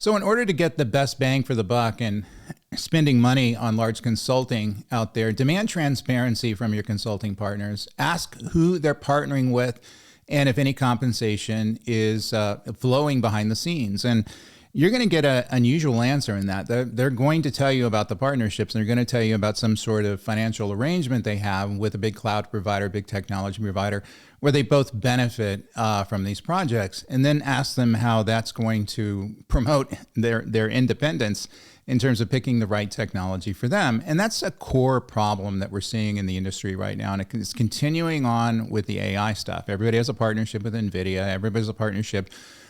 So in order to get the best bang for the buck and spending money on large consulting out there, demand transparency from your consulting partners. Ask who they're partnering with and if any compensation is flowing behind the scenes. And you're going to get an unusual answer in that. They're going to tell you about the partnerships, and they're going to tell you about some sort of financial arrangement they have with a big cloud provider, big technology provider, where they both benefit from these projects, and then ask them how that's going to promote their independence in terms of picking the right technology for them. And that's a core problem that we're seeing in the industry right now. And it's continuing on with the AI stuff. Everybody has a partnership with NVIDIA. Everybody has a partnership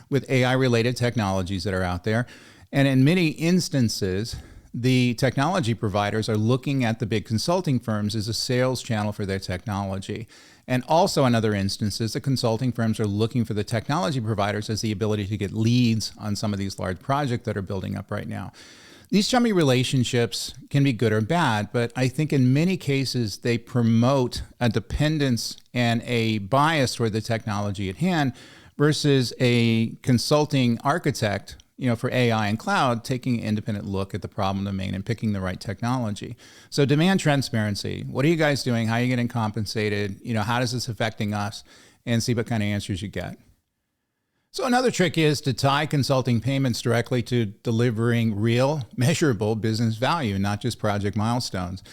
with AI-related technologies that are out there. And in many instances, the technology providers are looking at the big consulting firms as a sales channel for their technology. And also in other instances, the consulting firms are looking for the technology providers as the ability to get leads on some of these large projects that are building up right now. These chummy relationships can be good or bad, but I think in many cases they promote a dependence and a bias toward the technology at hand versus a consulting architect, for AI and cloud, taking an independent look at the problem domain and picking the right technology. So demand transparency. What are you guys doing? How are you getting compensated? How is this affecting us? And see what kind of answers you get. So another trick is to tie consulting payments directly to delivering real, measurable business value, not just project milestones.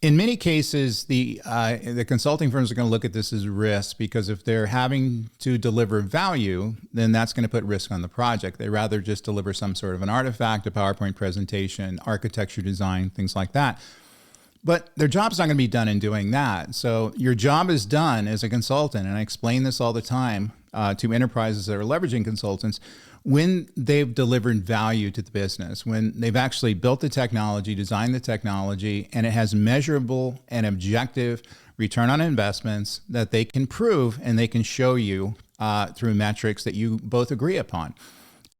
In many cases, the consulting firms are going to look at this as risk, because if they're having to deliver value, then that's going to put risk on the project. They rather just deliver some sort of an artifact, a PowerPoint presentation, architecture design, things like that. But their job's not going to be done in doing that. So your job is done as a consultant, and I explain this all the time to enterprises that are leveraging consultants, when they've delivered value to the business, when they've actually built the technology, designed the technology, and it has measurable and objective return on investments that they can prove and they can show you through metrics that you both agree upon.